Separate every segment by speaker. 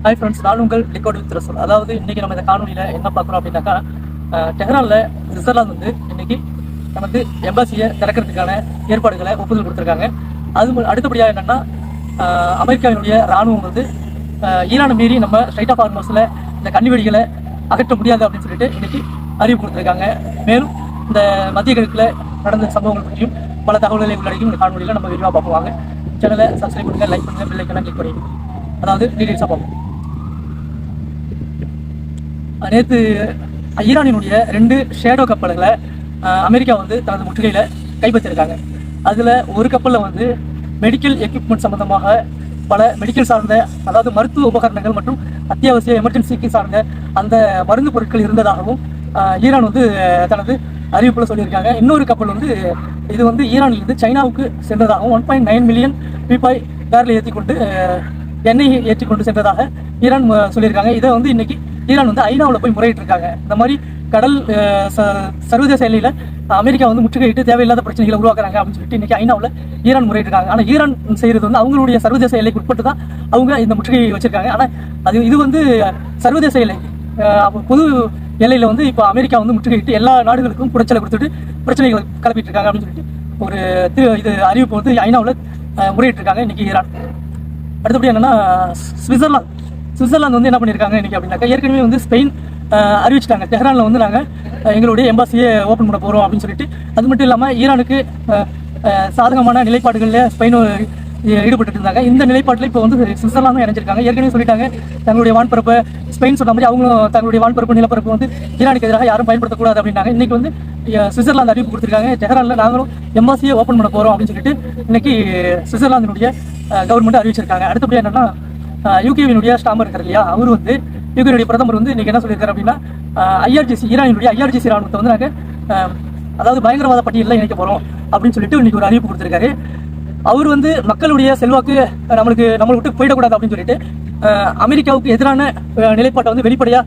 Speaker 1: Hi friends, நான் உங்கள் லிக்கோட் with ரசூல். அதாவது இன்னைக்கு நம்ம இந்த காணொலியில் என்ன பார்க்குறோம் அப்படின்னாக்கா, டெஹ்ரானில் சுவிட்சர்லாந்து வந்து இன்னைக்கு நமக்கு எம்பாசியை திறக்கிறதுக்கான ஏற்பாடுகளை ஒப்புதல் கொடுத்துருக்காங்க. அது அடுத்தபடியாக என்னென்னா, அமெரிக்காவினுடைய இராணுவம் வந்து ஈரானை மீறி நம்ம ஸ்ட்ரைட் ஆஃப் ஹார்மஸில் இந்த கன்னிவெடிகளை அகற்ற முடியாது அப்படின்னு சொல்லிட்டு இன்னைக்கு அறிவிப்பு கொடுத்துருக்காங்க. மேலும் இந்த மத்திய கிழக்கில் நடந்த சம்பவங்கள் பற்றியும் பல தகவல்களை உள்ளடக்கியும் இந்த காணொலியில் நம்ம விரிவாக பார்ப்போம். சேனலை சப்ஸ்கிரைப் பண்ணுங்கள், லைக் பண்ணுங்கள், பெல் ஐக்கனை கிளிக் பண்ணி அதாவது டீடைல்ஸாக பார்ப்போம். நேற்று ஈரானினுடைய 2 ஷேடோ கப்பல்களை அமெரிக்கா வந்து தனது முற்றுகையில் கைப்பற்றிருக்காங்க. அதில் ஒரு கப்பலில் வந்து மெடிக்கல் எக்யூப்மெண்ட் சம்பந்தமாக பல மெடிக்கல் சார்ந்த, அதாவது மருத்துவ உபகரணங்கள் மற்றும் அத்தியாவசிய எமர்ஜென்சிக்கு சார்ந்த அந்த மருந்து பொருட்கள் இருந்ததாகவும் ஈரான் வந்து தனது அறிவிப்பில் சொல்லியிருக்காங்க. இன்னொரு கப்பல் வந்து இது வந்து ஈரானிலிருந்து சைனாவுக்கு சென்றதாகவும் 1.9 மில்லியன் பீப்பாய் பேரில் ஏற்றிக்கொண்டு எண்ணெய் ஏற்றிக்கொண்டு சென்றதாக ஈரான் சொல்லியிருக்காங்க. இதை வந்து இன்னைக்கு ஈரான் வந்து ஐநாவில் போய் முறையிட்டிருக்காங்க. இந்த மாதிரி கடல் சர்வதேச எல்லையில் அமெரிக்கா வந்து முற்றுகையிட்டு தேவையில்லாத பிரச்சனைகளை உருவாக்குறாங்க அப்படின்னு சொல்லிட்டு இன்னைக்கு ஐநாவில் ஈரான் முறையிட்டிருக்காங்க. ஆனால் ஈரான் செய்கிறது வந்து அவங்களுடைய சர்வதேச எல்லைக்கு உட்பட்டு தான் அவங்க இந்த முற்றுகையை வச்சிருக்காங்க. ஆனால் இது வந்து சர்வதேச எல்லை, பொது எல்லையில் வந்து இப்போ அமெரிக்கா வந்து முற்றுகையிட்டு எல்லா நாடுகளுக்கும் குடைச்சலை கொடுத்துட்டு பிரச்சனைகளை கிளப்பிட்டு இருக்காங்க அப்படின்னு சொல்லிட்டு ஒரு இது அறிவிப்பு வந்து ஐநாவில் முறையிட்டிருக்காங்க இன்னைக்கு ஈரான். அடுத்தபடி என்னன்னா, சுவிட்சர்லாந்து வந்து என்ன பண்ணியிருக்காங்க இன்னைக்கு அப்படின்னாக்கா, ஏற்கனவே வந்து ஸ்பெயின் அறிவிச்சிட்டாங்க, டெஹ்ரானில் வந்து நாங்கள் எங்களுடைய எம்பாசியை ஓப்பன் பண்ண போகிறோம் அப்படின்னு சொல்லிட்டு. அது மட்டும் இல்லாமல் ஈரானுக்கு சாதகமான நிலைப்பாடுகளில் ஸ்பெயின் ஈடுபட்டு இருந்தாங்க. இந்த நிலைப்பாட்டில் இப்போ வந்து சுவிட்சர்லாந்தும் இணைஞ்சிருக்காங்க. ஏற்கனவே சொல்லிட்டாங்க, தங்களுடைய வான்பரப்பை ஸ்பெயின் சொன்ன மாதிரி அவங்களும் தங்களுடைய வான்பரப்பு நிலப்பரப்பு வந்து ஈரானுக்கு எதிராக யாரும் பயன்படுத்தக்கூடாது அப்படின்னாங்க. இன்னைக்கு வந்து சுவிட்சர்லாந்து அறிவிப்பு கொடுத்துருக்காங்க, டெஹ்ரானில் நாங்களும் எம்பாசியை ஓப்பன் பண்ண போகிறோம் அப்படின்னு சொல்லிட்டு இன்னைக்கு சுவிட்சர்லாந்தினுடைய கவர்மெண்ட் அறிவிச்சிருக்காங்க. அடுத்தபடி என்னன்னா, யூகேவினுடைய ஸ்டாமர் இருக்கார் இல்லையா, அவர் வந்து யூகேனுடைய பிரதமர் வந்து இன்னைக்கு என்ன சொல்லியிருக்காரு அப்படின்னா, ஐஆர்ஜிசி ஈரானினுடைய ஐஆர்ஜிசி ராணுவத்தை வந்து நாங்கள் அதாவது பயங்கரவாத பட்டியலில் இணைக்க போகிறோம் அப்படின்னு சொல்லிட்டு இன்னைக்கு ஒரு அறிவிப்பு கொடுத்துருக்காரு. அவர் வந்து மக்களுடைய செல்வாக்கு நம்மளை விட்டு போயிடக்கூடாது அப்படின்னு சொல்லிட்டு அமெரிக்காவுக்கு எதிரான நிலைப்பாட்டை வந்து வெளிப்படையாக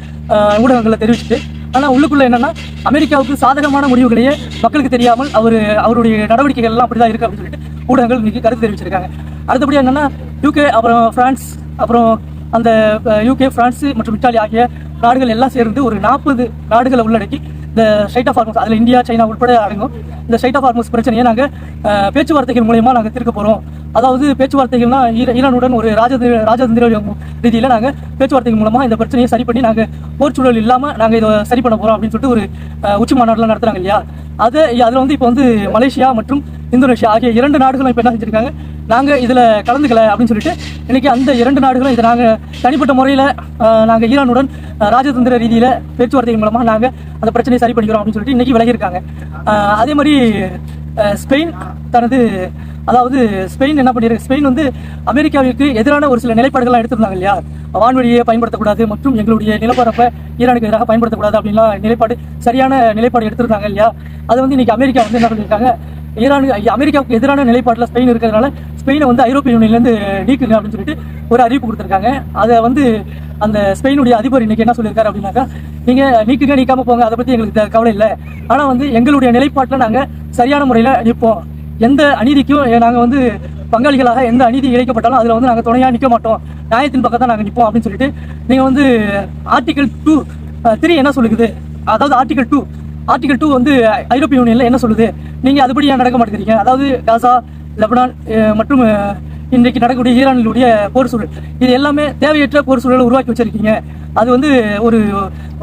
Speaker 1: ஊடகங்களில் தெரிவிச்சுட்டு, ஆனால் உள்ளுக்குள்ள என்னன்னா, அமெரிக்காவுக்கு சாதகமான முடிவுகளையே மக்களுக்கு தெரியாமல் அவருடைய நடவடிக்கைகள் எல்லாம் அப்படிதான் இருக்கு அப்படின்னு சொல்லிட்டு ஊடகங்கள் இன்னைக்கு கருத்து தெரிவிச்சிருக்காங்க. அடுத்தபடியாக என்னன்னா, யூகே அப்புறம் பிரான்ஸ், அப்புறம் அந்த யூகே, பிரான்ஸ் மற்றும் இத்தாலி ஆகிய நாடுகள் எல்லாம் சேர்ந்து ஒரு 40 நாடுகளை உள்ளடக்கி இந்த ஸ்ட்ரைட் ஆஃப் ஹார்மஸ், அதில் இந்தியா, சைனா உட்பட அடங்கும் இந்த ஸ்ட்ரைட் ஆஃப் ஹார்மஸ் பிரச்சனையை நாங்கள் பேச்சுவார்த்தைகள் மூலயமா நாங்கள் தீர்க்க போகிறோம். அதாவது பேச்சுவார்த்தைகள்னா ஈரானுடன் ஒரு ராஜதந்திர ரீதியில் நாங்கள் பேச்சுவார்த்தைகள் மூலமாக இந்த பிரச்சனையை சரி பண்ணி நாங்கள் போர் சூழல் இல்லாமல் நாங்கள் இதை சரி பண்ண போகிறோம் அப்படின்னு சொல்லிட்டு ஒரு உச்சி மாநாடுலாம் நடத்துகிறாங்க இல்லையா. அதில் வந்து இப்போ வந்து மலேசியா மற்றும் இந்தோனேஷியா ஆகிய 2 நாடுகளும் இப்போ என்ன செஞ்சுருக்காங்க, நாங்கள் இதில் கலந்துக்கல அப்படின்னு சொல்லிட்டு இன்னைக்கு அந்த 2 நாடுகளும் இதை நாங்கள் தனிப்பட்ட முறையில் நாங்கள் ஈரானுடன் ராஜதந்திர ரீதியில் பேச்சுவார்த்தை மூலமாக நாங்கள் அந்த பிரச்சனையை சரி பண்ணிக்கிறோம் அப்படின்னு சொல்லிட்டு இன்னைக்கு விலகியிருக்காங்க. அதே மாதிரி ஸ்பெயின் அதாவது ஸ்பெயின் என்ன பண்ணியிருக்கு, ஸ்பெயின் வந்து அமெரிக்காவிற்கு எதிரான ஒரு சில நிலைப்பாடுகள்லாம் எடுத்திருந்தாங்க இல்லையா, வான்வெளியை பயன்படுத்தக்கூடாது மற்றும் எங்களுடைய நிலப்பரப்பை ஈரானுக்கு எதிராக பயன்படுத்தக்கூடாது அப்படின்லாம் சரியான நிலைப்பாடு எடுத்திருந்தாங்க இல்லையா. அது வந்து இன்னைக்கு அமெரிக்கா வந்து என்ன பண்ணியிருக்காங்க, அமெரிக்காவுக்கு எதிரான நிலைப்பாட்டில் ஸ்பெயின் இருக்கிறதுனால ஸ்பெயினை வந்து ஐரோப்பிய யூனியன்லேருந்து நீக்குங்க அப்படின்னு சொல்லிட்டு ஒரு அறிவிப்பு கொடுத்துருக்காங்க. அதை வந்து அந்த ஸ்பெயினுடைய அதிபர் இன்னைக்கு என்ன சொல்லியிருக்காரு அப்படின்னாக்கா, நீங்கள் நீக்காமல் போங்க, அதை பற்றி எங்களுக்கு கவலை இல்லை, ஆனால் வந்து எங்களுடைய நிலைப்பாட்டில் நாங்கள் சரியான முறையில் நிற்போம், எந்த அநீதிக்கும் நாங்கள் வந்து பங்காளிகளாக எந்த அநீதி இழைக்கப்பட்டாலும் அதில் வந்து நாங்கள் துணையாக நிற்க மாட்டோம், நியாயத்தின் பக்கம் தான் நாங்கள் நிற்போம் அப்படின்னு சொல்லிட்டு நீங்கள் வந்து ஆர்டிகல் 2(3) என்ன சொல்லுது, அதாவது ஆர்டிகல் 2 வந்து ஐரோப்பிய யூனியனில் என்ன சொல்லுது, நீங்கள் அதுபடி ஏன் நடக்க மாட்டேங்கிறீங்க, அதாவது காசா, லெபனான் மற்றும் இன்றைக்கு நடக்கக்கூடிய ஈரானுடைய போர் சூழல், இது எல்லாமே தேவையற்ற போர் சூழலை உருவாக்கி வச்சிருக்கீங்க. அது வந்து ஒரு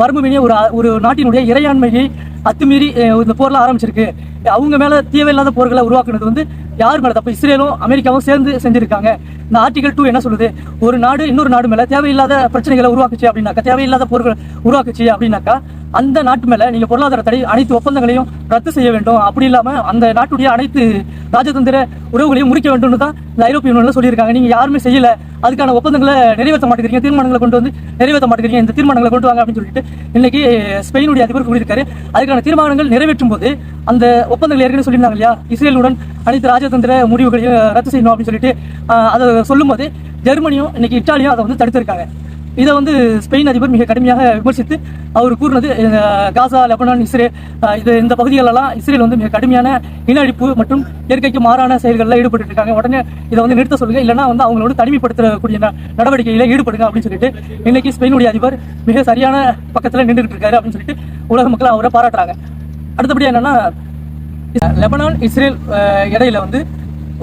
Speaker 1: வரம்பு மீறிய ஒரு நாட்டினுடைய இறையாண்மையை அத்துமீறி இந்த போர்லாம் ஆரம்பிச்சிருக்கு. அவங்க மேலே தேவையில்லாத போர்களை உருவாக்குனது வந்து யார் மேலே தப்பு, இஸ்ரேலும் அமெரிக்காவும் சேர்ந்து செஞ்சிருக்காங்க. இந்த ஆர்டிகல் 2 என்ன சொல்லுது, ஒரு நாடு இன்னொரு நாடு மேலே தேவையில்லாத பிரச்சனைகளை உருவாக்குச்சு அப்படின்னாக்கா, தேவையில்லாத போர்கள் உருவாக்குச்சு அப்படின்னாக்கா, அந்த நாட்டு மேலே நீங்கள் பொருளாதார தடை, அனைத்து ஒப்பந்தங்களையும் ரத்து செய்ய வேண்டும், அப்படி இல்லாமல் அந்த நாட்டுடைய அனைத்து ராஜதந்திர உறவுகளையும் முறிக்க வேண்டும்னு தான் இந்த ஐரோப்பிய யூனியனில் சொல்லியிருக்காங்க. நீங்கள் யாருமே செய்யலை, அதுக்கான ஒப்பந்தங்களை நிறைவேற்ற மாட்டேங்கிறீங்க, தீர்மானங்களை கொண்டு வந்து நிறைவேற்ற மாட்டேங்கிறீங்க, இந்த தீர்மானங்களை கொண்டு வாங்க அப்படின்னு சொல்லிட்டு இன்னைக்கு ஸ்பெயினுடைய அதிபர் கூறியிருக்காரு. அதுக்கான தீர்மானங்கள் நிறைவேற்றும் போது அந்த ஒப்பந்தங்கள் ஏற்கனவே சொல்லியிருந்தாங்க இல்லையா, இஸ்ரேலுடன் அனைத்து ராஜதந்திர முடிவுகளையும் ரத்து செய்யணும் அப்படின்னு சொல்லிட்டு அதை சொல்லும் போது ஜெர்மனியும் இன்னைக்கு இத்தாலியும் அதை வந்து தடுத்திருக்காங்க. இதை வந்து ஸ்பெயின் அதிபர் மிக கடுமையாக விமர்சித்து அவர் கூறினது, காசா, லெபனான், இஸ்ரேல் இந்த பகுதிகளெல்லாம் இஸ்ரேல் வந்து மிக கடுமையான இன அழிப்பு மற்றும் இயற்கைக்கு மாறான செயல்களில் ஈடுபட்டு இருக்காங்க. உடனே இதை வந்து நிறுத்த சொல்லுங்க, இல்லைன்னா வந்து அவங்களோட தனிமைப்படுத்தக்கூடிய நடவடிக்கையில ஈடுபடுங்க அப்படின்னு சொல்லிட்டு இன்னைக்கு ஸ்பெயினுடைய அதிபர் மிக சரியான பக்கத்தில் நின்றுட்டு இருக்காரு அப்படின்னு சொல்லிட்டு உலக மக்கள் அவரை பாராட்டுறாங்க. அடுத்தபடி என்னன்னா, லெபனான் இஸ்ரேல் இடையில வந்து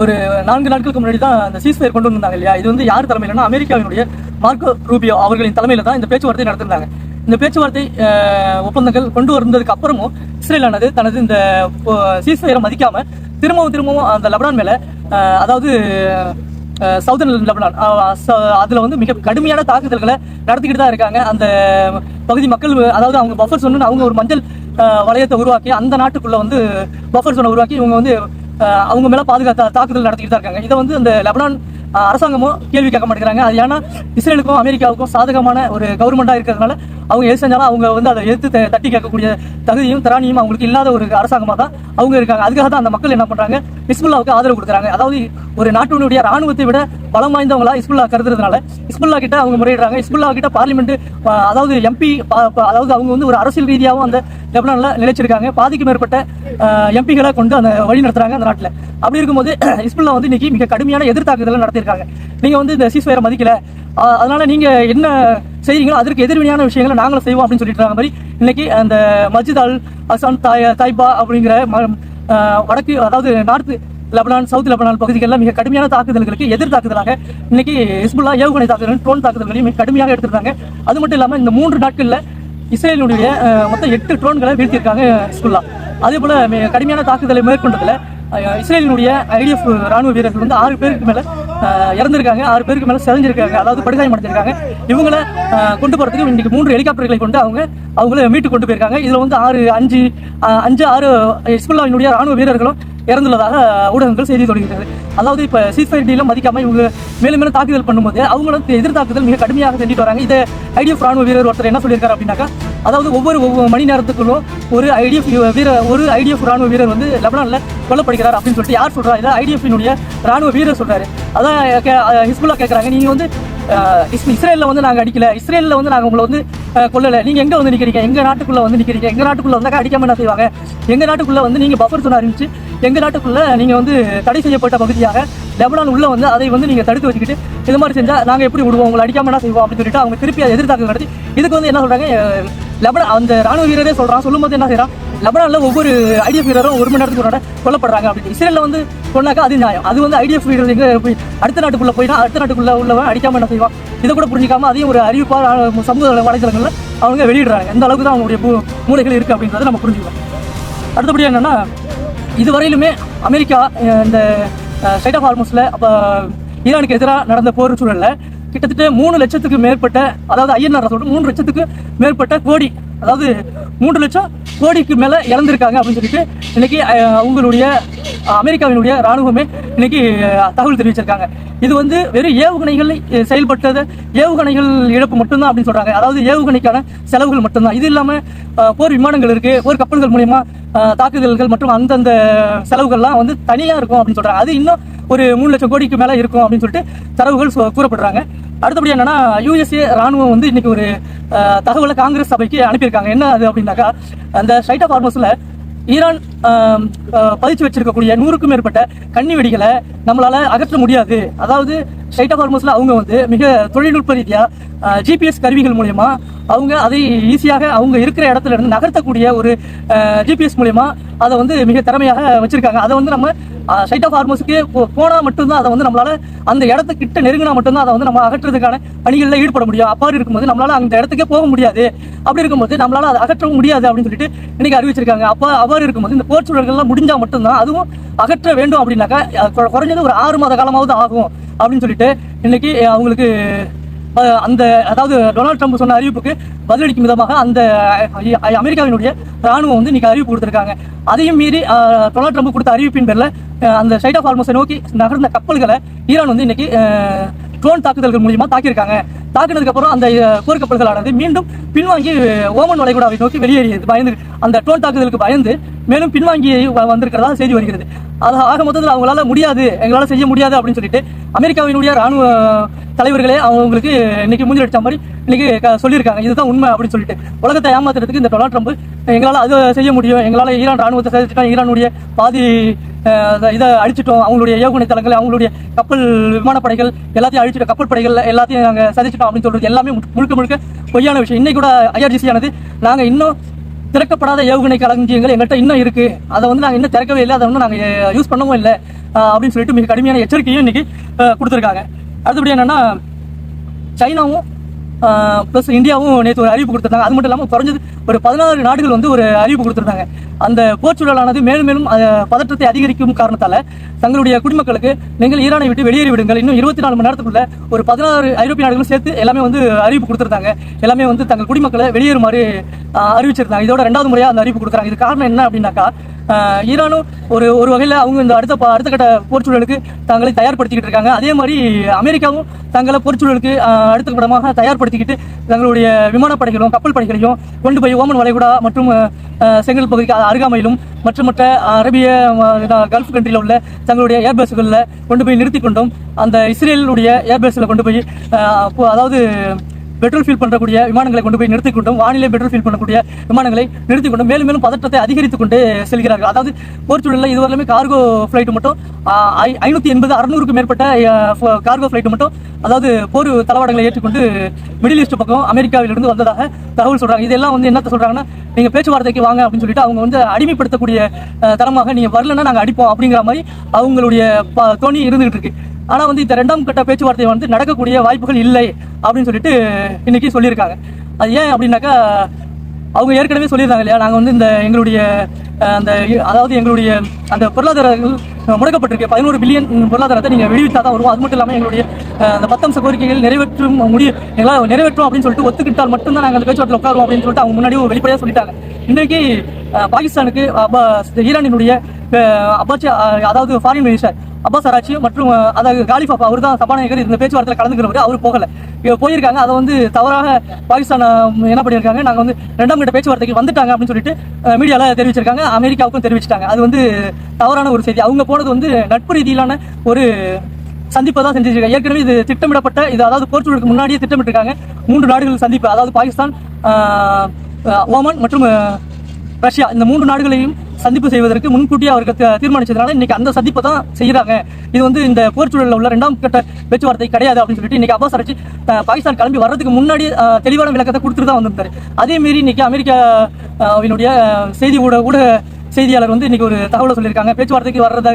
Speaker 1: ஒரு 4 நாட்களுக்கு முன்னாடி தான் இந்த சீஸ்ஃபயர் கொண்டு வந்தாங்க இல்லையா. இது வந்து யார் தலைமையிலன்னா அமெரிக்காவினுடைய மார்க்கோ ரூபியோ அவர்களின் தலைமையில தான் இந்த பேச்சுவார்த்தை நடத்திருந்தாங்க. இந்த பேச்சுவார்த்தை ஒப்பந்தங்கள் கொண்டு வந்ததுக்கு அப்புறமும் இஸ்ரேலானது தனது இந்த சீஸ்ஃபயரை மதிக்காம திரும்பவும் அந்த லெபனான் மேல, அதாவது சவுதர்ன் லெபனான் அதுல வந்து மிக கடுமையான தாக்குதல்களை நடத்திக்கிட்டு தான் இருக்காங்க. அந்த பகுதி மக்கள், அதாவது அவங்க பஃபர் சொன்னு அவங்க ஒரு மஞ்சள் வளையத்தை உருவாக்கி அந்த நாட்டுக்குள்ள வந்து பஃபர் சொன்ன உருவாக்கி இவங்க வந்து அவங்க மேல தாக்குதல் நடத்திக்கிட்டு தான் இருக்காங்க. இதை வந்து அந்த லெபனான் அரசாங்கமும் கேள்வி கேட்க மாட்டேங்கிறாங்க. அது ஏன்னா இஸ்ரேலுக்கும் அமெரிக்காவுக்கும் சாதகமான ஒரு கவர்மெண்டா இருக்கிறதுனால அவங்க எது செஞ்சாலும் அவங்க வந்து அதை எதிர்த்து தட்டி கேட்கக்கூடிய தகுதியும் திராணியும் அவங்களுக்கு இல்லாத ஒரு அரசாங்கமாக தான் அவங்க இருக்காங்க. அதுக்காக தான் அந்த மக்கள் என்ன பண்றாங்க, ஹிஸ்புல்லாவுக்கு ஆதரவு கொடுக்குறாங்க. அதாவது ஒரு நாட்டினுடைய ராணுவத்தை விட பலம் வாய்ந்தவங்களா ஹிஸ்புல்லா கருதுறதுனால ஹிஸ்புல்லா கிட்ட அவங்க முறையிடுறாங்க. ஹிஸ்புல்லா கிட்ட பார்லிமெண்ட், அதாவது எம்பி, அதாவது அவங்க வந்து ஒரு அரசியல் ரீதியாகவும் அந்த லெபனான்ல நிலைச்சிருக்காங்க. பாதிக்கு மேற்பட்ட எம்பிகளை கொண்டு அந்த வழி நடத்துறாங்க அந்த நாட்டில். அப்படி இருக்கும்போது ஹிஸ்புல்லா வந்து இன்னைக்கு மிக கடுமையான எதிர்த்தாக்குதலை நடத்திருக்காங்க. நீங்க வந்து இந்த சீஸ்ஃபயரை மதிக்கல, அதனால நீங்க என்ன செய்றீங்களோ அதற்கு எதிர்வினையான விஷயங்களை நாங்களும் செய்வோம் அப்படின்னு சொல்லிட்டு இருக்க மாதிரி இன்னைக்கு அந்த மஸ்ஜித் அல் ஹசன் தாய்பா அப்படிங்கிற வடக்கு, அதாவது நார்த் லெபனான், சவுத் லெபனான் பகுதிகளில் மிக கடுமையான தாக்குதல்களுக்கு எதிர் தாக்குதலாக இன்னைக்கு ஹிஸ்புல்லா ஏவுகணை தாக்குதல், ட்ரோன் தாக்குதல்களையும் மிக கடுமையாக எடுத்திருக்காங்க. அது மட்டும் இல்லாமல் இந்த 3 நாட்களில் இஸ்ரேலுடைய மொத்தம் 8 ட்ரோன்களை வீழ்த்தியிருக்காங்க ஹிஸ்புல்லா. அதே போல கடுமையான தாக்குதலை மேற்கொண்டதுல இஸ்ரேலினுடைய ஐடிஎஃப் ராணுவ வீரர்கள் வந்து 6 பேருக்கு மேல இறந்திருக்காங்க, 6 பேருக்கு மேல செதஞ்சிருக்காங்க, அதாவது படுகாயம் அடைஞ்சிருக்காங்க. இவங்களை கொண்டு போறதுக்கு இன்னைக்கு 3 ஹெலிகாப்டர்களை கொண்டு அவங்கள மீட்டு கொண்டு போயிருக்காங்க. இதுல வந்து 6 ஹிஸ்புல்லாவினுடைய ராணுவ வீரர்களும் இறந்துள்ளதாக ஊடகங்கள் செய்தி தொடங்குகிறது. அதாவது இப்ப சீஸ்ஃபயர் டீல மதிக்காம இவங்க மேலும் மேலும் தாக்குதல் பண்ணும்போது அவங்களோட எதிர்த்தாக்குதல் மிக கடுமையாக செஞ்சுட்டு வராங்க. இதை ஐடிஎஃப் ராணுவ வீரர் ஒருத்தர் என்ன சொல்லியிருக்காரு அப்படின்னாக்கா, அதாவது ஒவ்வொரு மணி நேரத்துக்குள்ளும் ஒரு ஐடிஎஃப் ராணுவ வீரர் வந்து லெபனான்ல கொல்லப்படுகிறார் அப்படின்னு சொல்லிட்டு யார் சொல்றா? இதை ஐடிஎஃப் ராணுவ வீரர் சொல்றாரு. அதான் ஹிஸ்புல்லா கேட்கறாங்க, நீங்க வந்து இஸ்ரேலில் வந்து நாங்கள் அடிக்கல, இஸ்ரேலில் வந்து நாங்கள் உங்களை வந்து கொல்லலை, நீங்கள் எங்கே வந்து நிற்கிறீங்க, எங்கள் நாட்டுக்குள்ளே வந்து நிற்கிறீங்க, எங்கள் நாட்டுக்குள்ளே வந்தாக்கா அடிக்காம என்ன செய்வாங்க, எங்கள் நாட்டுக்குள்ளே வந்து நீங்கள் பஃபர் சொன்ன அறிவிச்சு எங்கள் நாட்டுக்குள்ளே நீங்கள் வந்து தடை செய்யப்பட்ட பகுதியாக லெபனான் உள்ள வந்து அதை வந்து நீங்கள் தடுத்து வச்சுக்கிட்டு இது மாதிரி செஞ்சால் நாங்கள் எப்படி விடுவோம், உங்களை அடிக்காம என்ன செய்வோம் அப்படின்னு சொல்லிட்டு அவங்க திருப்பி எதிர்த்தாக்குதல் நடத்தி இதுக்கு வந்து என்ன சொல்கிறாங்க, லெபனான் அந்த ராணுவ வீரரே சொல்லும்போது என்ன செய்யறான், லெபனானில் ஒவ்வொரு ஐடிஎஃப் வீரரும் 1 மணி நேரத்துக்கு ஒரு கொல்லப்படுறாங்க அப்படின்னு. இஸ்ரேலில் வந்து சொன்னாக்கா அது நியாயம். அது வந்து ஐடிஎஃப் வீரர் எங்கே போய் அடுத்த நாட்டுக்குள்ளே போயினா அடுத்த நாட்டுக்குள்ளே உள்ளவன் அடிக்காம என்ன செய்வான், இதை கூட புரிஞ்சிக்காம அதையும் ஒரு அறிவிப்பாக சமூக வலைதளங்களில் அவங்க வெளியிடுறாங்க. எந்த அளவுக்கு தான் அவங்களுடைய மூளைகள் இருக்குது அப்படின்றத நம்ம புரிஞ்சுக்கலாம். அடுத்தபடியாக என்னன்னா, இதுவரையிலுமே அமெரிக்கா இந்த ஸ்ட்ரைட் ஆஃப் ஹார்மஸ்ல ஈரானுக்கு எதிராக நடந்த போர் சூழலில் கிட்டத்தட்ட 3 லட்சத்துக்கு மேற்பட்ட, அதாவது ஐஎன்ஆர் 3 லட்சத்துக்கு மேற்பட்ட கோடி, அதாவது 3 லட்சம் கோடிக்கு மேல இறந்திருக்காங்க அப்படின்னு சொல்லிட்டு இன்னைக்கு அவங்களுடைய அமெரிக்காவினுடைய ராணுவமே இன்னைக்கு தகவல் தெரிவிச்சிருக்காங்க. இது வந்து வெறும் ஏவுகணைகள் செயல்பட்டது, ஏவுகணைகள் இழப்பு மட்டும்தான் அப்படின்னு சொல்றாங்க. அதாவது ஏவுகணைக்கான செலவுகள் மட்டும்தான். இது இல்லாம போர் விமானங்கள் இருக்கு, போர் கப்பல்கள் மூலியமா தாக்குதல்கள் மற்றும் அந்தந்த செலவுகள்லாம் வந்து தனியா இருக்கும் அப்படின்னு சொல்றாங்க. அது இன்னும் ஒரு 3 லட்சம் கோடிக்கு மேல இருக்கும் அப்படின்னு சொல்லிட்டு தரவுகள் கூறப்படுறாங்க. அடுத்தபடி என்னன்னா, யுஎஸ்ஏ ராணுவம் வந்து இன்னைக்கு ஒரு தகவலை காங்கிரஸ் சபைக்கு அனுப்பியிருக்காங்க. என்ன அது அப்படின்னாக்கா, அந்த ஸ்ட்ரைட் ஆஃப் ஹார்மஸ்ல ஈரான் பதிச்சு வச்சிருக்கக்கூடிய 100க்கும் மேற்பட்ட கண்ணி வெடிகளை நம்மளால அகற்ற முடியாது. அதாவது ஸ்ட்ரைட் ஆஃப் ஹார்மஸ்ல அவங்க வந்து மிக தொழில்நுட்ப ரீதியா ஜிபிஎஸ் கருவிகள் மூலியமா அவங்க அதை ஈஸியாக அவங்க இருக்கிற இடத்துல இருந்து நகர்த்தக்கூடிய ஒரு ஜிபிஎஸ் மூலியமா அதை வந்து மிக திறமையாக வச்சிருக்காங்க. அதை வந்து நம்ம ஸ்ட்ரைட் ஆஃப் ஹார்மஸ்க்கு போனா மட்டும்தான் அதை வந்து நம்மளால அந்த இடத்துக்கிட்ட நெருங்கினா மட்டும்தான் அதை வந்து நம்ம அகற்றுறதுக்கான பணிகளில் ஈடுபட முடியும். அப்பாறு இருக்கும்போது நம்மளால அந்த இடத்துக்கே போக முடியாது. அப்படி இருக்கும்போது நம்மளால அதை அகற்றவும் முடியாது அப்படின்னு சொல்லிட்டு இன்னைக்கு அறிவிச்சிருக்காங்க. அவ்வாறு இருக்கும்போது இந்த போர் சூழல்கள்லாம் முடிஞ்சா மட்டும்தான் அதுவும் அகற்ற வேண்டும் அப்படின்னாக்கா குறைஞ்சது ஒரு 6 மாத காலமாவது ஆகும் அப்படின்னு சொல்லிட்டு இன்னைக்கு அவங்களுக்கு அந்த, அதாவது டொனால்ட் ட்ரம்ப் சொன்ன அறிவிப்புக்கு பதிலளிக்கும் விதமாக அந்த அமெரிக்காவினுடைய ராணுவம் வந்து இன்னைக்கு அறிவிப்பு கொடுத்திருக்காங்க. அதையும் மீறி டொனால்ட் ட்ரம்ப் கொடுத்த அறிவிப்பின் பேர்ல அந்த ஸ்ட்ரைட் ஆஃப் ஹார்மஸை நோக்கி நகர்ந்த கப்பல்களை ஈரான் வந்து இன்னைக்கு ட்ரோன் தாக்குதல்கள் மூலியமா தாக்கியிருக்காங்க. தாக்குனதுக்கு அப்புறம் அந்த போர்க்கப்பல்களானது மீண்டும் பின்வாங்கி ஓமன் வளைகுடாவை நோக்கி வெளியேறியது. பயந்து அந்த ட்ரோன் தாக்குதலுக்கு பயந்து மேலும் பின்வாங்கி வந்திருக்கிறதா செய்தி வருகிறது. அது ஆக மொத்தத்தில் அவங்களால முடியாது, எங்களால செய்ய முடியாது அப்படின்னு சொல்லிட்டு அமெரிக்காவினுடைய ராணுவ தலைவர்களே அவங்களுக்கு இன்னைக்கு மூஞ்சி அடிச்ச மாதிரி இன்னைக்கு சொல்லியிருக்காங்க. இதுதான் உண்மை அப்படின்னு சொல்லிட்டு உலகத்தை ஏமாத்துறதுக்கு இந்த டொனால்ட் ட்ரம்ப் எங்களால் அதை செய்ய முடியும், எங்களால் ஈரான் ராணுவத்தை செலுத்திட்டோம், ஈரானுடைய பாதி இதை அழிச்சிட்டோம், அவங்களுடைய ஏவுகணை தளங்கள், அவங்களுடைய கப்பல் விமானப்படைகள் எல்லாத்தையும் அழிச்சிட்டோம், கப்பல் படைகள் எல்லாத்தையும் நாங்கள் சதிச்சிட்டோம் அப்படின்னு சொல்றது எல்லாமே முழுக்க முழுக்க பொய்யான விஷயம். இன்னைக்கு கூட IRGC ஆனது நாங்கள் இன்னும் திறக்கப்படாத ஏவுகணை களஞ்சியங்கள் எங்கள்கிட்ட இன்னும் இருக்கு, அதை வந்து நாங்கள் இன்னும் திறக்கவே இல்லை, அதை வந்து நாங்கள் யூஸ் பண்ணவும் இல்லை அப்படின்னு சொல்லிட்டு மிக கடுமையான எச்சரிக்கையும் இன்னைக்கு கொடுத்துருக்காங்க. அடுத்தபடி என்னன்னா, சைனாவும் ப்ளஸ் இந்தியாவும் நேற்று ஒரு அறிவிப்பு கொடுத்துருந்தாங்க. அது மட்டும் இல்லாமல் குறைஞ்சது ஒரு 16 நாடுகள் வந்து ஒரு அறிவிப்பு கொடுத்துருந்தாங்க. அந்த போர்ச்சூழலானது மேலும் மேலும் பதற்றத்தை அதிகரிக்கும் காரணத்தால் தங்களுடைய குடிமக்களுக்கு நீங்கள் ஈரானை விட்டு வெளியேறி விடுங்கள், இன்னும் 24 மணி நேரத்துக்குள்ள ஒரு 16 ஐரோப்பிய நாடுகளும் சேர்த்து எல்லாமே வந்து அறிவிப்பு கொடுத்துருந்தாங்க. எல்லாமே வந்து தங்கள் குடிமக்களை வெளியேறுமாறு அறிவிச்சிருந்தாங்க. இதோட 2வது முறையாக அந்த அறிவிப்பு கொடுக்குறாங்க. இது காரணம் என்ன அப்படின்னாக்கா, ஈரானும் ஒரு வகையில் அவங்க இந்த அடுத்த கட்ட போர்ச்சூழலுக்கு தங்களை தயார்படுத்திக்கிட்டு இருக்காங்க. அதே மாதிரி அமெரிக்காவும் தங்களை போர்ச்சூழலுக்கு அடுத்த கட்டமாக தயார்படுத்திக்கிட்டு தங்களுடைய விமானப்படைகளும் கப்பல் படைகளையும் கொண்டு போய் ஓமன் வளைகுடா மற்றும் செங்கல் பகுதிக்கு அருகாமையிலும் மற்ற அரபிய கல்ஃப் கண்ட்ரியில் உள்ள தங்களுடைய ஏர்பேஸுகளில் கொண்டு போய் நிறுத்தி கொண்டும் அந்த இஸ்ரேலுடைய ஏர்பேஸில் கொண்டு போய் அதாவது பெட்ரோல் ஃபில் பண்ணக்கூடிய விமானங்களை கொண்டு போய் நிறுத்திக் கொண்டும் வானிலை பெட்ரோல் ஃபில் பண்ணக்கூடிய விமானங்களை நிறுத்திக் கொண்டும் மேலும் மேலும் பதற்றத்தை அதிகரித்துக் கொண்டு செல்கிறார்கள். அதாவது போர்ச்சூழலில் இதுவரையிலுமே கார்கோ ஃபிளைட் மட்டும் 580-600க்கும் மேற்பட்ட கார்கோ ஃபிளைட் மட்டும் அதாவது போர் தளவாடங்களை ஏற்றுக்கொண்டு மிடில் ஈஸ்ட் பக்கம் அமெரிக்காவிலிருந்து வந்ததாக தகவல் சொல்றாங்க. இதெல்லாம் வந்து என்னத்த சொல்றாங்கன்னா, நீங்க பேச்சுவார்த்தைக்கு வாங்க அப்படின்னு சொல்லிட்டு அவங்க வந்து அடிமைப்படுத்தக்கூடிய தரமாக நீங்க வரலன்னா நாங்கள் அடிப்போம் அப்படிங்கிற மாதிரி அவங்களுடைய தோணி இருந்துகிட்டு இருக்கு. ஆனால் வந்து இந்த 2ஆம் கட்ட பேச்சுவார்த்தை வந்து நடக்கக்கூடிய வாய்ப்புகள் இல்லை அப்படின்னு சொல்லிட்டு இன்னைக்கு சொல்லியிருக்காங்க. அது ஏன் அப்படின்னாக்கா, அவங்க ஏற்கனவே சொல்லியிருந்தாங்க இல்லையா, நாங்கள் வந்து இந்த எங்களுடைய எங்களுடைய அந்த பொருளாதாரங்கள் முடக்கப்பட்டிருக்கு, 11 பில்லியன் பொருளாதாரத்தை நீங்கள் விடுவித்தா தான் வருவோம், அது மட்டும் இல்லாமல் எங்களுடைய அந்த 10 அம்ச கோரிக்கைகள் நிறைவேற்றும் எங்களால் நிறைவேற்றும் அப்படின்னு சொல்லிட்டு ஒத்துக்கிட்டால் மட்டும்தான் நாங்கள் அந்த பேச்சுவார்த்தை உட்காருவோம் அப்படின்னு சொல்லிட்டு அவங்க முன்னாடி வெளிப்படையாக சொல்லிட்டாங்க. இன்னைக்கு பாகிஸ்தானுக்கு ஈரானினுடைய அதாவது ஃபாரின் மினிஸ்டர் அப்பாஸ் அராச்சி மற்றும் அதாவது காலிஃப் அவர் தான் சபாநாயகர் இந்த பேச்சுவார்த்தையில் கலந்துக்கிறவர், அவர் போகலை, போயிருக்காங்க. அதை வந்து தவறாக பாகிஸ்தான் என்ன பண்ணியிருக்காங்க, நாங்கள் வந்து 2ஆம் கட்ட பேச்சுவார்த்தைக்கு வந்துட்டாங்க அப்படின்னு சொல்லிட்டு மீடியாவில் தெரிவிச்சிருக்காங்க, அமெரிக்காவுக்கும் தெரிவிச்சிட்டாங்க. அது வந்து தவறான ஒரு செய்தி. அவங்க போனது வந்து நட்பு ரீதியிலான ஒரு சந்திப்பை தான் செஞ்சிருக்காங்க. ஏற்கனவே இது திட்டமிடப்பட்ட, இது அதாவது போர்ச்சுகலுக்கு முன்னாடியே திட்டமிட்டிருக்காங்க 3 நாடுகள் சந்திப்பு, அதாவது பாகிஸ்தான், ஓமன் மற்றும் ரஷ்யா, இந்த 3 நாடுகளையும் சந்திப்பு செய்வதற்கு முன்கூட்டியே அவருக்கு தீர்மானிச்சதுனால இன்னைக்கு அந்த சந்திப்பை தான் செய்யறாங்க. இது வந்து இந்த போர்ச்சூழலில் உள்ள 2ஆம் கட்ட பேச்சுவார்த்தை கிடையாது அப்படின்னு சொல்லிட்டு இன்னைக்கு அப்பாஸ் அராச்சி பாகிஸ்தான் கிளம்பி வர்றதுக்கு முன்னாடி தெளிவான விளக்கத்தை கொடுத்துட்டு தான் வந்திருந்தாரு. அதே மாரி இன்னைக்கு அமெரிக்காவினுடைய ஊடக செய்தியாளர் வந்து இன்னைக்கு ஒரு தகவலை சொல்லியிருக்காங்க, பேச்சுவார்த்தைக்கு வர்றத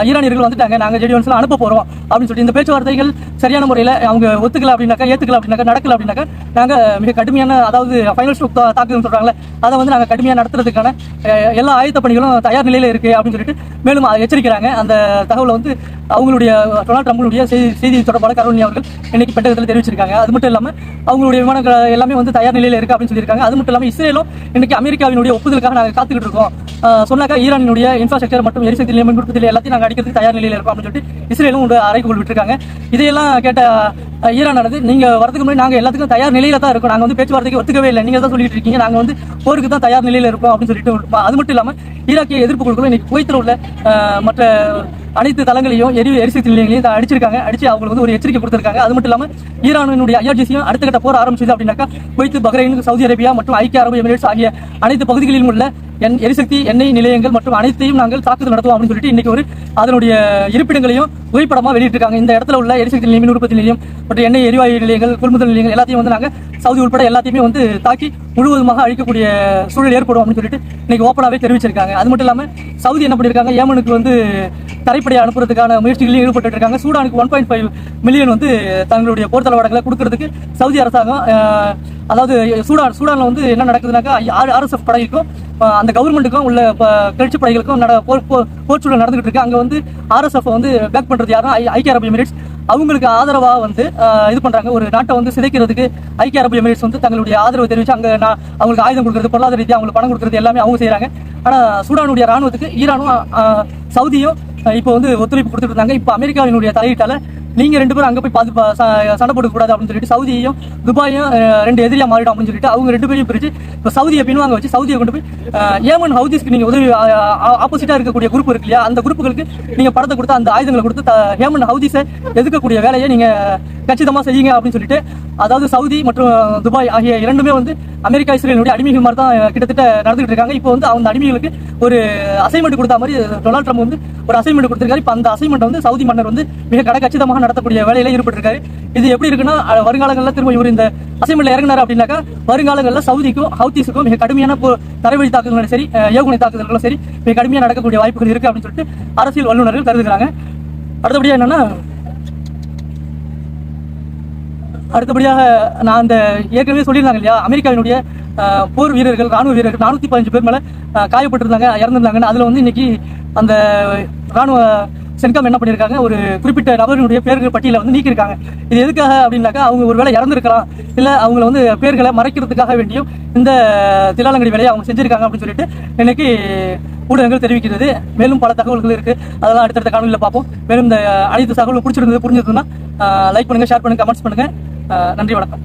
Speaker 1: ஈரானியர்கள் வந்துட்டாங்க, நாங்கள் ஜெடிவன்ஸ்லாம் அனுப்ப போகிறோம் அப்படின்னு சொல்லிட்டு இந்த பேச்சுவார்த்தைகள் சரியான முறையில் அவங்க ஏற்றுக்கல அப்படின்னாக்கா நடக்கல அப்படின்னாக்கா நாங்கள் மிக கடுமையான, அதாவது ஃபைனல் ஸ்டோக் தாக்குதுன்னு சொல்கிறாங்களே, அதை வந்து நாங்கள் கடுமையாக நடத்துறதுக்கான எல்லா ஆயத்த பணிகளும் தயார் நிலையில் இருக்குது அப்படின்னு சொல்லிட்டு மேலும் எச்சரிக்கிறாங்க. அந்த தகவலை வந்து அவங்களுடைய டொனால்ட் ட்ரம்புடைய செய்தி தொடர்பாளர் கரோலினி அவர்கள் இன்னைக்கு பெட்டகத்தில் தெரிவிச்சிருக்காங்க. அது மட்டும் இல்லாமல் அவங்களுடைய விமானங்கள் எல்லாமே வந்து தயார் நிலையில் இருக்குது அப்படின்னு சொல்லியிருக்காங்க. அது மட்டும் இல்லாமல் இஸ்ரேலும் இன்னைக்கு அமெரிக்காவினுடைய ஒப்புதலுக்காக நாங்கள் காத்துக்கிட்டு இருக்கோம், சொன்னாக்கா ஈரானினுடைய இன்ஃப்ராஸ்ட்ரக்சர் மற்றும் எரிசக்தி நிலையம் உற்பத்தியில் எல்லாத்தையும் நாங்கள் அடிக்கிறதுக்கு தயார் நிலையில் இருக்கோம் அப்படின்னு சொல்லிட்டு இஸ்ரேலும் ஒரு அறைகோள் விட்டுருக்காங்க. இதையெல்லாம் கேட்ட ஈரானானது, நீங்கள் வரதுக்கு முன்னாடி நாங்கள் எல்லாத்துக்கும் தயார் நிலையில தான் இருக்கோம், நாங்கள் வந்து பேச்சுவார்த்தைக்கு ஒத்துக்கவே இல்லை, நீங்கள் தான் சொல்லிட்டு இருக்கீங்க, நாங்கள் வந்து போருக்கு தான் தயார் நிலையில் இருக்கோம் அப்படின்னு சொல்லிட்டு. அது மட்டும் இல்லாமல் ஈராக்கிய எதிர்ப்பு குழுக்களும் இன்னைக்கு குவைத்தில் உள்ள மற்ற அனைத்து தளங்களையும் எரிசக்தி நிலையங்களையும் அடிச்சிருக்காங்க. அடிச்சு அவங்களுக்கு வந்து ஒரு எச்சரிக்கை கொடுத்திருக்காங்க. அது மட்டும் இல்லாமல் ஈரானுடைய IRGCயும் அடுத்த கட்ட போர் ஆரம்பிச்சது அப்படின்னாக்கா குவைத், பஹ்ரைன், சவுதி அரேபியா மற்றும் ஐக்கிய அரபு எமிரேட்ஸ் ஆகிய அனைத்து பகுதிகளிலும் உள்ள எரிசக்தி எண்ணெய் நிலையங்கள் மற்றும் அனைத்தையும் நாங்கள் தாக்குதல் நடத்துவோம் அப்படின்னு சொல்லிட்டு இன்னைக்கு ஒரு அதனுடைய இருப்பிடங்களையும் புகைப்படமாக வெளியிட்டிருக்காங்க. இந்த இடத்துல உள்ள எரிசக்தி நிலையம், உற்பத்தி நிலையம் மற்றும் எண்ணெய் எரிவாயு நிலையங்கள், கொள்முதல் நிலையங்கள் எல்லாத்தையும் வந்து நாங்கள் சவுதி உட்பட எல்லாத்தையுமே வந்து தாக்கி முழுவதுமாக அழிக்கக்கூடிய சூழல் ஏற்படும் அப்படின்னு சொல்லிட்டு இன்னைக்கு ஓப்பனாகவே தெரிவிச்சிருக்காங்க. அது மட்டும் இல்லாமல் சவுதி என்ன பண்ணியிருக்காங்க, ஏமனுக்கு வந்து தரைப்படையை அனுப்புறதுக்கான முயற்சிகளையும் ஈடுபட்டு இருக்காங்க. சூடானுக்கு 1.5 மில்லியன் வந்து தங்களுடைய போர் தளவாடங்களை கொடுக்கறதுக்கு சவுதி அரசாங்கம், அதாவது சூடானில் வந்து என்ன நடக்குதுனாக்கா, RSF படைக்கும் அந்த கவர்மெண்ட்டுக்கும் உள்ள கிளர்ச்சி படைகளுக்கும் போர்ச்சூழல் நடந்துகிட்டு இருக்கு. அங்கே வந்து RSF வந்து பேக் பண்றது யாரும் ஐக்கிய அரபு எமிரேட்ஸ், அவங்களுக்கு ஆதரவாக வந்து இது பண்றாங்க. ஒரு நாட்டை வந்து சிதைக்கிறதுக்கு ஐக்கிய அரபு எமிரேட்ஸ் வந்து தங்களுடைய ஆதரவு தெரிவிச்சு அங்கே அவங்களுக்கு ஆயுதம் கொடுக்கறது, பொருளாதார ரீதியாக அவங்களுக்கு பணம் கொடுக்கறது எல்லாமே அவங்க செய்யறாங்க. ஆனால் சூடானுடைய ராணுவத்துக்கு ஈரானும் சவுதியும் இப்போ வந்து ஒத்துழைப்பு கொடுத்துட்டு இருந்தாங்க. இப்போ அமெரிக்காவினுடைய தலையீட்டால நீங்க 2 பேரும் அங்க போய் சண்டை போட்டுக்க கூடாது அப்படின்னு சொல்லிட்டு சவுதியையும் துபாயும் 2 எதிரியா மாறிடும் அப்படின்னு சொல்லிட்டு அவங்க 2 பேரையும் பிரிச்சு இப்போ சவுதியை பின்வாங்க வச்சு சவுதியை கொண்டு போய் ஏமன் ஹவுதிஸ்க்கு நீங்க உதவி ஆப்போசிட்டா இருக்கக்கூடிய குரூப் இருக்கு இல்லையா, அந்த குரூப்புகளுக்கு நீங்க படத்தை கொடுத்து அந்த ஆயுதங்களை கொடுத்து ஏமன் ஹவுதிஸை எதிர்க்கக்கூடிய வேலையை நீங்க கச்சிதமா செய்யுங்க அப்படின்னு சொல்லிட்டு, அதாவது சவுதி மற்றும் துபாய் ஆகிய இரண்டுமே வந்து அமெரிக்கா இஸ்ரேலுடைய அடிமைகள் மாதிரி தான் கிட்டத்தட்ட நடந்துகிட்டு இருக்காங்க. இப்போ வந்து அந்த அடிமைகளுக்கு ஒரு அசைன்மெண்ட் கொடுத்த மாதிரி டொனால்ட் ட்ரம்ப் வந்து ஒரு அசைன்மெண்ட் கொடுத்திருக்காரு. இப்போ அந்த அசைன்மெண்ட் வந்து சவுதி மன்னர் வந்து மிக கச்சிதமாக நடத்தக்கூடிய வேலையில ஈடுபட்டிருக்காரு. இது எப்படி இருக்குன்னா, வருங்காலங்களில் திரும்ப இவர் இந்த அசைன்மெண்ட்ல இறங்கினார் அப்படின்னாக்கா வருங்காலங்களில் சவுதிக்கும் ஹவுதிஸுக்கும் மிக கடுமையான தரைவழி தாக்குதல்களும் சரி ஏவுகணை தாக்குதல்களும் சரி மிக கடுமையாக நடக்கக்கூடிய வாய்ப்புகள் இருக்கு அப்படின்னு சொல்லிட்டு அரசியல் வல்லுநர்கள் கருதுகிறாங்க. அடுத்தபடியாக என்னன்னா, அடுத்தபடியாக நான் அந்த ஏற்கனவே சொல்லியிருந்தாங்க இல்லையா, அமெரிக்காவினுடைய போர் வீரர்கள் ராணுவ வீரர்கள் 415 பேர் மேல காயப்பட்டிருந்தாங்க, இறந்திருந்தாங்கன்னு. அதுல வந்து இன்னைக்கு அந்த ராணுவ சென்காம் என்ன பண்ணியிருக்காங்க, ஒரு குறிப்பிட்ட நபர்களுடைய பேர்கள் பட்டியலை வந்து நீக்கியிருக்காங்க. இது எதுக்காக அப்படின்னாக்கா, அவங்க ஒருவேளை இறந்துருக்கலாம், இல்லை அவங்கள வந்து பேர்களை மறைக்கிறதுக்காக வேண்டியும் இந்த தில்லாலங்கடி வேலையை அவங்க செஞ்சிருக்காங்க அப்படின்னு சொல்லிட்டு இன்னைக்கு ஊடகங்கள் தெரிவிக்கிறது. மேலும் பல தகவல்கள் இருக்கு, அதெல்லாம் அடுத்தடுத்த காணொலியில் பார்ப்போம். மேலும் இந்த அனைத்து தகவலும் பிடிச்சிருந்தது புரிஞ்சதுன்னா லைக் பண்ணுங்க, ஷேர் பண்ணுங்க, கமெண்ட்ஸ் பண்ணுங்க. நன்றி, வணக்கம்.